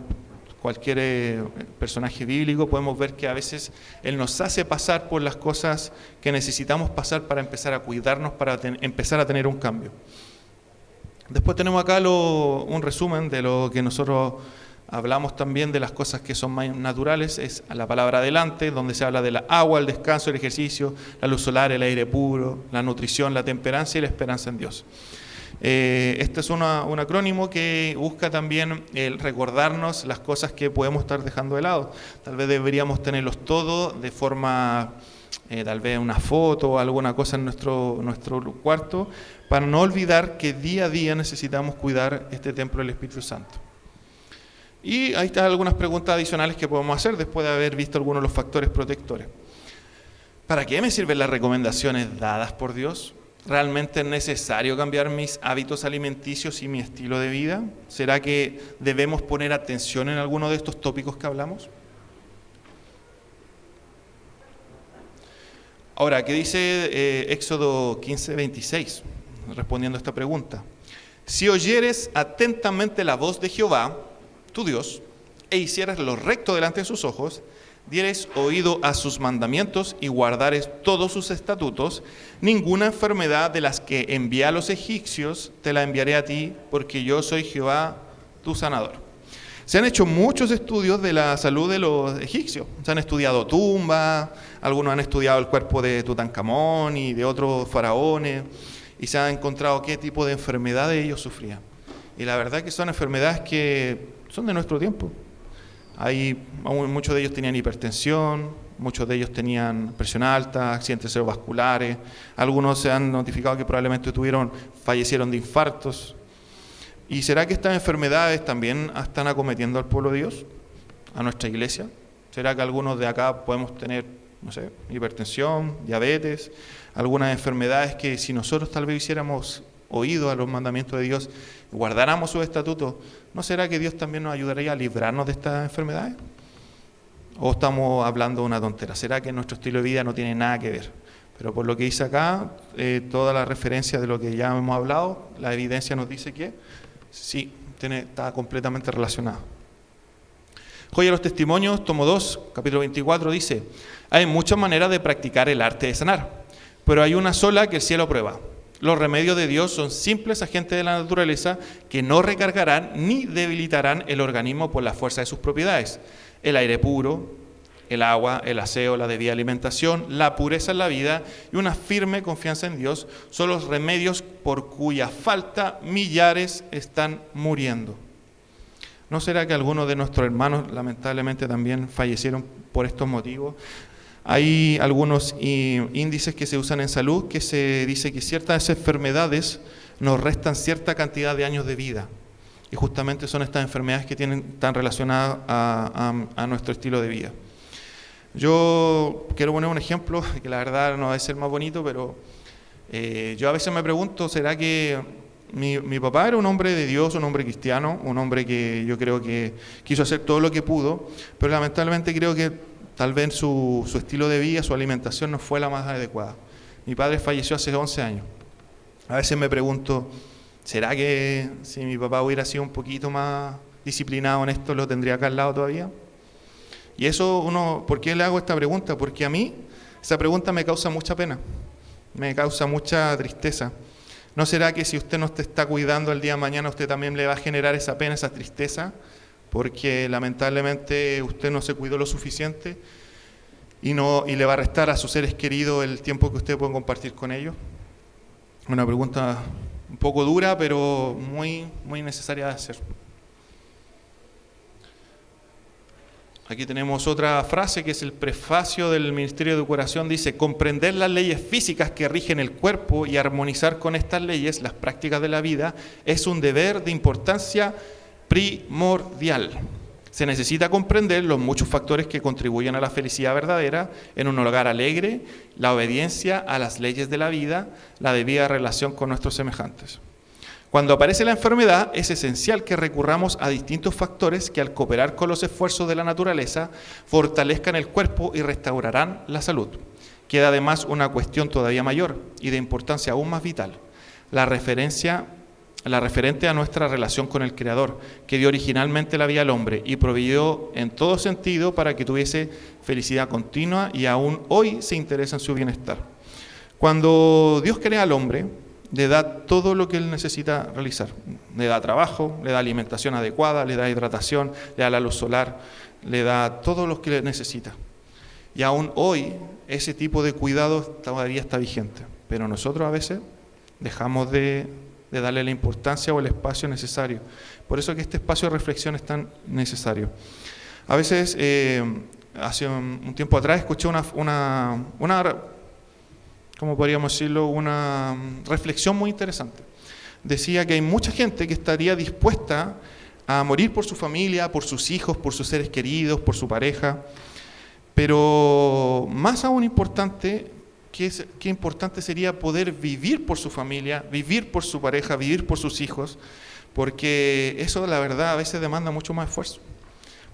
cualquier personaje bíblico, podemos ver que a veces Él nos hace pasar por las cosas que necesitamos pasar para empezar a cuidarnos, para empezar a tener un cambio. Después tenemos acá un resumen de lo que nosotros hablamos también de las cosas que son más naturales. Es la palabra adelante, donde se habla de la agua, el descanso, el ejercicio, la luz solar, el aire puro, la nutrición, la temperancia y la esperanza en Dios. Este es un acrónimo que busca también el recordarnos las cosas que podemos estar dejando de lado. Tal vez deberíamos tenerlos todos de forma, tal vez una foto o alguna cosa en nuestro cuarto, para no olvidar que día a día necesitamos cuidar este templo del Espíritu Santo. Y ahí están algunas preguntas adicionales que podemos hacer después de haber visto algunos de los factores protectores. ¿Para qué me sirven las recomendaciones dadas por Dios? ¿Realmente es necesario cambiar mis hábitos alimenticios y mi estilo de vida? ¿Será que debemos poner atención en alguno de estos tópicos que hablamos? Ahora, ¿qué dice Éxodo 15, 26? Respondiendo a esta pregunta. Si oyeres atentamente la voz de Jehová, tu Dios, e hicieras lo recto delante de sus ojos, dieres oído a sus mandamientos y guardares todos sus estatutos, ninguna enfermedad de las que envié a los egipcios te la enviaré a ti, porque yo soy Jehová, tu sanador. Se han hecho muchos estudios de la salud de los egipcios. Se han estudiado tumbas, algunos han estudiado el cuerpo de Tutankamón y de otros faraones, y se ha encontrado qué tipo de enfermedades ellos sufrían. Y la verdad que son enfermedades que son de nuestro tiempo. Muchos de ellos tenían hipertensión, muchos de ellos tenían presión alta, accidentes cerebrovasculares, algunos se han notificado que probablemente fallecieron de infartos. ¿Y será que estas enfermedades también están acometiendo al pueblo de Dios, a nuestra iglesia? ¿Será que algunos de acá podemos tener, hipertensión, diabetes, algunas enfermedades que si nosotros tal vez hiciéramos oído a los mandamientos de Dios, guardáramos sus estatutos, ¿no será que Dios también nos ayudaría a librarnos de estas enfermedades? ¿O estamos hablando de una tontera? ¿Será que nuestro estilo de vida no tiene nada que ver? Pero por lo que dice acá, toda la referencia de lo que ya hemos hablado, la evidencia nos dice que sí, está completamente relacionado. Joya de los Testimonios, tomo 2, capítulo 24, dice: hay muchas maneras de practicar el arte de sanar, pero hay una sola que el cielo prueba. Los remedios de Dios son simples agentes de la naturaleza que no recargarán ni debilitarán el organismo por la fuerza de sus propiedades. El aire puro, el agua, el aseo, la debida alimentación, la pureza en la vida y una firme confianza en Dios son los remedios por cuya falta millares están muriendo. ¿No será que algunos de nuestros hermanos lamentablemente también fallecieron por estos motivos? Hay algunos índices que se usan en salud que se dice que ciertas enfermedades nos restan cierta cantidad de años de vida. Y justamente son estas enfermedades que están relacionadas a nuestro estilo de vida. Yo quiero poner un ejemplo que la verdad no va a ser más bonito, pero yo a veces me pregunto, ¿será que mi papá era un hombre de Dios, un hombre cristiano, un hombre que yo creo que quiso hacer todo lo que pudo, pero lamentablemente creo que tal vez su estilo de vida, su alimentación no fue la más adecuada? Mi padre falleció hace 11 años. A veces me pregunto, ¿será que si mi papá hubiera sido un poquito más disciplinado en esto, lo tendría acá al lado todavía? Y eso ¿por qué le hago esta pregunta? Porque a mí esa pregunta me causa mucha pena, me causa mucha tristeza. ¿No será que si usted no te está cuidando el día de mañana, usted también le va a generar esa pena, esa tristeza? Porque lamentablemente usted no se cuidó lo suficiente y le va a restar a sus seres queridos el tiempo que usted puede compartir con ellos. Una pregunta un poco dura, pero muy, muy necesaria de hacer. Aquí tenemos otra frase que es el prefacio del Ministerio de Educación. Dice: comprender las leyes físicas que rigen el cuerpo y armonizar con estas leyes las prácticas de la vida es un deber de importancia primordial. Se necesita comprender los muchos factores que contribuyen a la felicidad verdadera en un hogar alegre, la obediencia a las leyes de la vida, la debida relación con nuestros semejantes. Cuando aparece la enfermedad, es esencial que recurramos a distintos factores que, al cooperar con los esfuerzos de la naturaleza, fortalezcan el cuerpo y restaurarán la salud. Queda además una cuestión todavía mayor y de importancia aún más vital: la referente a nuestra relación con el Creador, que dio originalmente la vida al hombre y proveyó en todo sentido para que tuviese felicidad continua, y aún hoy se interesa en su bienestar. Cuando Dios crea al hombre, le da todo lo que él necesita realizar. Le da trabajo, le da alimentación adecuada, le da hidratación, le da la luz solar, le da todo lo que necesita. Y aún hoy ese tipo de cuidados todavía está vigente, pero nosotros a veces dejamos de darle la importancia o el espacio necesario. Por eso que este espacio de reflexión es tan necesario. A veces, hace un tiempo atrás, escuché ¿cómo podríamos decirlo? Una reflexión muy interesante. Decía que hay mucha gente que estaría dispuesta a morir por su familia, por sus hijos, por sus seres queridos, por su pareja, pero más aún importante, qué importante sería poder vivir por su familia, vivir por su pareja, vivir por sus hijos, porque eso, la verdad, a veces demanda mucho más esfuerzo.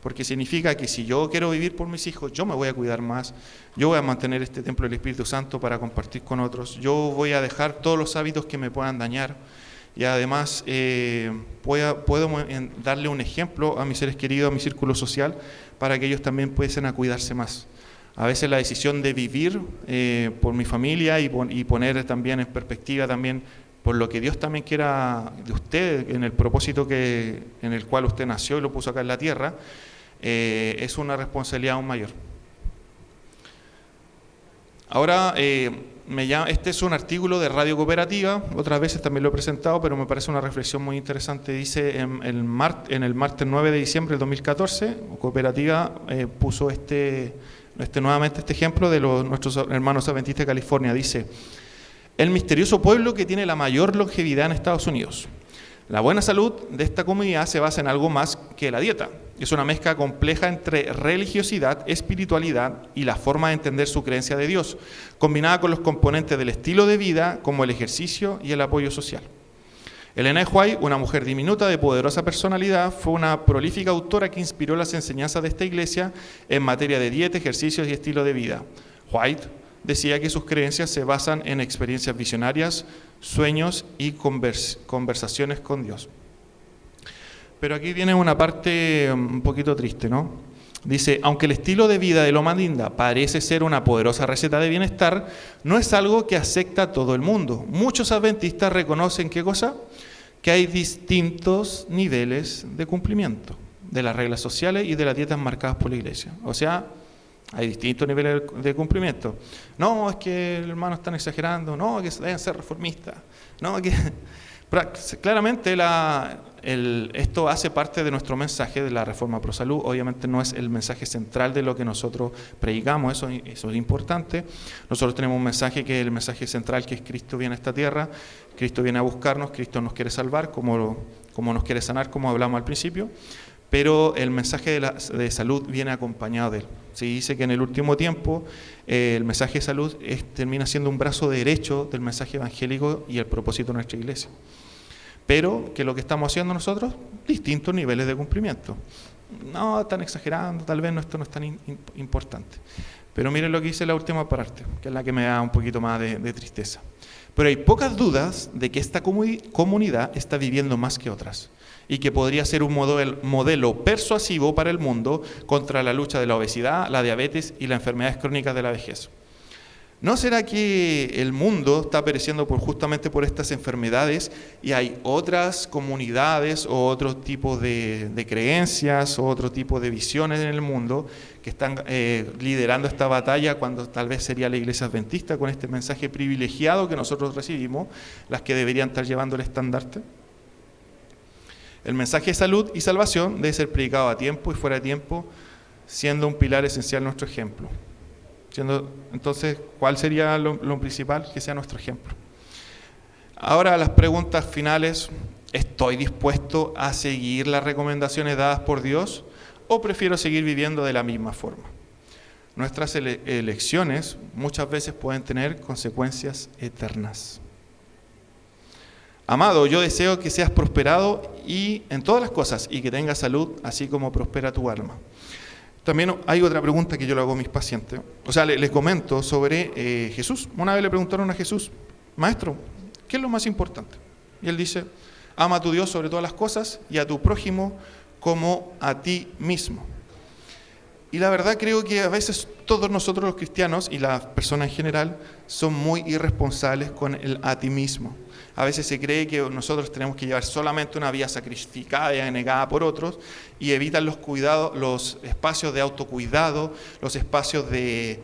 Porque significa que si yo quiero vivir por mis hijos, yo me voy a cuidar más, yo voy a mantener este templo del Espíritu Santo para compartir con otros, yo voy a dejar todos los hábitos que me puedan dañar, y además puedo darle un ejemplo a mis seres queridos, a mi círculo social, para que ellos también puedan a cuidarse más. A veces la decisión de vivir por mi familia y poner también en perspectiva también por lo que Dios también quiera de usted, en el propósito en el cual usted nació y lo puso acá en la tierra, es una responsabilidad aún mayor. Ahora, este es un artículo de Radio Cooperativa, otras veces también lo he presentado, pero me parece una reflexión muy interesante. Dice, en el martes 9 de diciembre del 2014, Cooperativa puso nuevamente este ejemplo de nuestros hermanos adventistas de California. Dice: el misterioso pueblo que tiene la mayor longevidad en Estados Unidos. La buena salud de esta comunidad se basa en algo más que la dieta. Es una mezcla compleja entre religiosidad, espiritualidad y la forma de entender su creencia de Dios, combinada con los componentes del estilo de vida como el ejercicio y el apoyo social. Elena de White, una mujer diminuta de poderosa personalidad, fue una prolífica autora que inspiró las enseñanzas de esta iglesia en materia de dieta, ejercicios y estilo de vida. White decía que sus creencias se basan en experiencias visionarias, sueños y conversaciones con Dios. Pero aquí viene una parte un poquito triste, ¿no? Dice: aunque el estilo de vida de Loma Linda parece ser una poderosa receta de bienestar, no es algo que acepta a todo el mundo. Muchos adventistas reconocen, ¿qué cosa? Que hay distintos niveles de cumplimiento de las reglas sociales y de las dietas marcadas por la iglesia. O sea, hay distintos niveles de cumplimiento. No, es que los hermanos están exagerando, no, que deben ser reformistas, no, que... Claramente esto hace parte de nuestro mensaje de la Reforma Pro Salud. Obviamente no es el mensaje central de lo que nosotros predicamos, eso es importante. Nosotros tenemos un mensaje que es el mensaje central, que es Cristo viene a esta tierra, Cristo viene a buscarnos, Cristo nos quiere salvar, como nos quiere sanar, como hablamos al principio. pero el mensaje de salud viene acompañado de él. Se dice que en el último tiempo el mensaje de salud termina siendo un brazo derecho del mensaje evangélico y el propósito de nuestra iglesia. Pero que lo que estamos haciendo nosotros, distintos niveles de cumplimiento. No, están exagerando, tal vez esto no es tan importante. Pero miren lo que dice la última parte, que es la que me da un poquito más de tristeza. Pero hay pocas dudas de que esta comunidad está viviendo más que otras y que podría ser un modelo persuasivo para el mundo contra la lucha de la obesidad, la diabetes y las enfermedades crónicas de la vejez. ¿No será que el mundo está pereciendo justamente por estas enfermedades y hay otras comunidades o otro tipo de creencias o otro tipo de visiones en el mundo que están liderando esta batalla cuando tal vez sería la Iglesia Adventista con este mensaje privilegiado que nosotros recibimos, las que deberían estar llevando el estandarte? El mensaje de salud y salvación debe ser predicado a tiempo y fuera de tiempo, siendo un pilar esencial nuestro ejemplo. Entonces, ¿cuál sería lo principal? Que sea nuestro ejemplo. Ahora, las preguntas finales. ¿Estoy dispuesto a seguir las recomendaciones dadas por Dios o prefiero seguir viviendo de la misma forma? Nuestras elecciones muchas veces pueden tener consecuencias eternas. Amado, yo deseo que seas prosperado y en todas las cosas y que tengas salud, así como prospera tu alma. También hay otra pregunta que yo le hago a mis pacientes. O sea, les comento sobre Jesús. Una vez le preguntaron a Jesús, Maestro, ¿qué es lo más importante? Y él dice, ama a tu Dios sobre todas las cosas y a tu prójimo como a ti mismo. Y la verdad creo que a veces todos nosotros los cristianos y las personas en general son muy irresponsables con el a ti mismo. A veces se cree que nosotros tenemos que llevar solamente una vida sacrificada y anegada por otros y evitan los cuidados, los espacios de autocuidado, los espacios de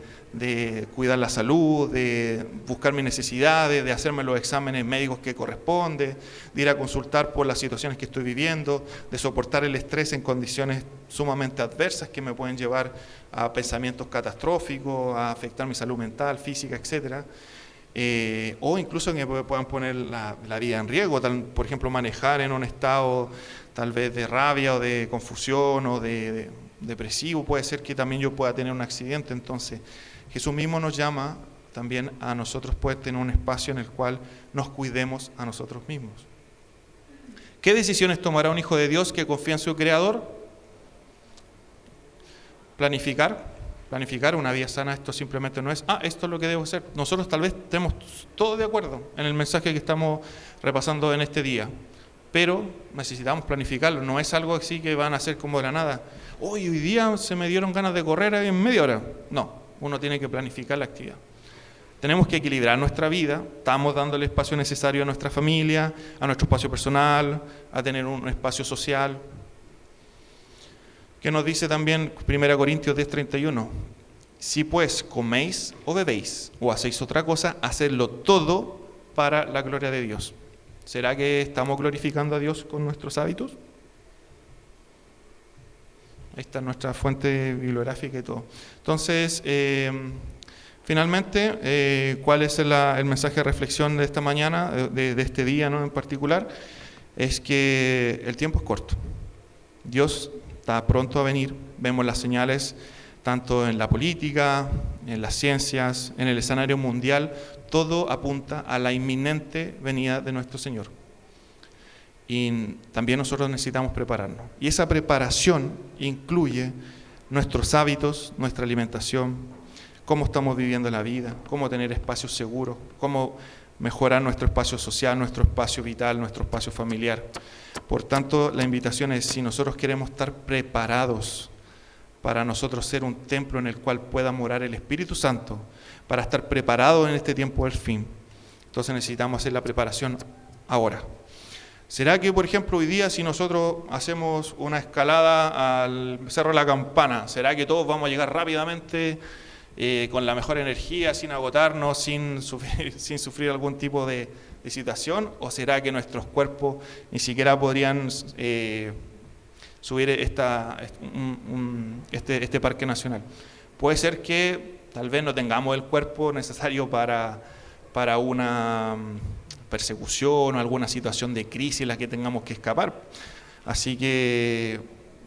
cuidar la salud, de buscar mis necesidades, de hacerme los exámenes médicos que corresponde, de ir a consultar por las situaciones que estoy viviendo, de soportar el estrés en condiciones sumamente adversas que me pueden llevar a pensamientos catastróficos, a afectar mi salud mental, física, etcétera. O incluso que puedan poner la vida en riesgo, por ejemplo, manejar en un estado tal vez de rabia o de confusión o de depresivo, puede ser que también yo pueda tener un accidente. Entonces, Jesús mismo nos llama también a nosotros poder tener un espacio en el cual nos cuidemos a nosotros mismos. ¿Qué decisiones tomará un hijo de Dios que confía en su Creador? Planificar una vida sana. Esto simplemente no es, esto es lo que debo hacer. Nosotros tal vez estemos todos de acuerdo en el mensaje que estamos repasando en este día, pero necesitamos planificarlo. No es algo así que van a hacer como de la nada. Hoy día se me dieron ganas de correr en media hora. No, uno tiene que planificar la actividad. Tenemos que equilibrar nuestra vida. Estamos dando el espacio necesario a nuestra familia, a nuestro espacio personal, a tener un espacio social. Que nos dice también 1 Corintios 10:31, si pues coméis o bebéis o hacéis otra cosa, hacedlo todo para la gloria de Dios. ¿Será que estamos glorificando a Dios con nuestros hábitos? Ahí está nuestra fuente bibliográfica y todo. Entonces, finalmente, ¿cuál es el mensaje de reflexión de esta mañana, de este día, ¿no? En particular? Es que el tiempo es corto. Dios está pronto a venir. Vemos las señales tanto en la política, en las ciencias, en el escenario mundial. Todo apunta a la inminente venida de nuestro Señor. Y también nosotros necesitamos prepararnos. Y esa preparación incluye nuestros hábitos, nuestra alimentación, cómo estamos viviendo la vida, cómo tener espacios seguros, cómo mejorar nuestro espacio social, nuestro espacio vital, nuestro espacio familiar. Por tanto, la invitación es, si nosotros queremos estar preparados para nosotros ser un templo en el cual pueda morar el Espíritu Santo, para estar preparados en este tiempo del fin, entonces necesitamos hacer la preparación ahora. ¿Será que, por ejemplo, hoy día si nosotros hacemos una escalada al Cerro de la Campana, será que todos vamos a llegar rápidamente con la mejor energía, sin agotarnos, sin sufrir algún tipo de situación? ¿O será que nuestros cuerpos ni siquiera podrían subir este parque nacional? Puede ser que tal vez no tengamos el cuerpo necesario para una persecución o alguna situación de crisis en la que tengamos que escapar. Así que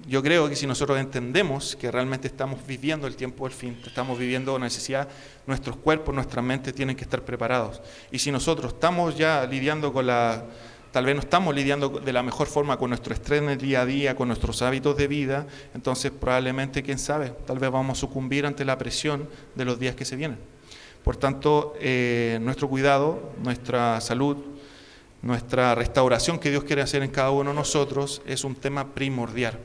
yo creo que si nosotros entendemos que realmente estamos viviendo el tiempo del fin, estamos viviendo una necesidad, nuestros cuerpos, nuestra mente tienen que estar preparados. Y si nosotros estamos ya lidiando con tal vez no estamos lidiando de la mejor forma con nuestro estrés en el día a día, con nuestros hábitos de vida, entonces probablemente, quién sabe, tal vez vamos a sucumbir ante la presión de los días que se vienen. Por tanto, nuestro cuidado, nuestra salud, nuestra restauración que Dios quiere hacer en cada uno de nosotros es un tema primordial.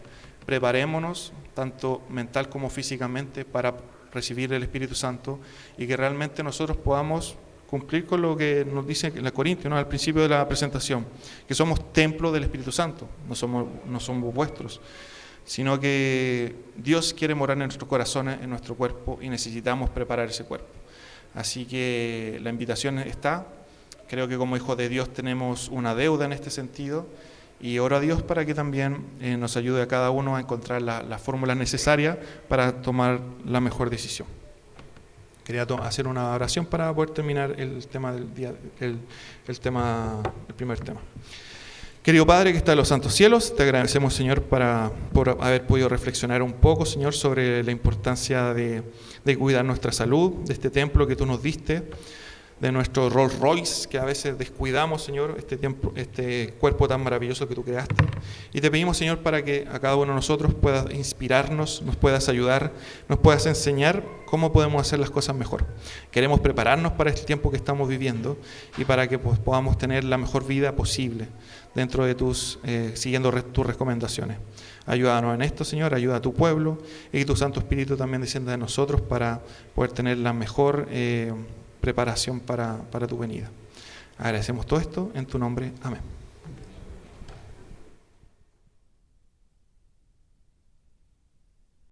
Preparémonos, tanto mental como físicamente, para recibir el Espíritu Santo y que realmente nosotros podamos cumplir con lo que nos dice la Corintios, ¿no? Al principio de la presentación, que somos templo del Espíritu Santo, no somos vuestros, sino que Dios quiere morar en nuestros corazones, en nuestro cuerpo, y necesitamos preparar ese cuerpo. Así que la invitación está. Creo que como hijos de Dios tenemos una deuda en este sentido, y oro a Dios para que también nos ayude a cada uno a encontrar la fórmula necesaria para tomar la mejor decisión. Quería hacer una oración para poder terminar el tema del día, el primer tema. Querido Padre que está en los santos cielos, te agradecemos, Señor, por haber podido reflexionar un poco, Señor, sobre la importancia de cuidar nuestra salud, de este templo que tú nos diste, de nuestro Rolls Royce que a veces descuidamos, Señor, este cuerpo tan maravilloso que tú creaste. Y te pedimos, Señor, para que a cada uno de nosotros puedas inspirarnos, nos puedas ayudar, nos puedas enseñar cómo podemos hacer las cosas mejor. Queremos prepararnos para este tiempo que estamos viviendo y para que podamos tener la mejor vida posible dentro de siguiendo tus recomendaciones. Ayúdanos en esto, Señor, ayuda a tu pueblo y que tu Santo Espíritu también descienda de nosotros para poder tener la mejor preparación para tu venida. Agradecemos todo esto en tu nombre. Amén.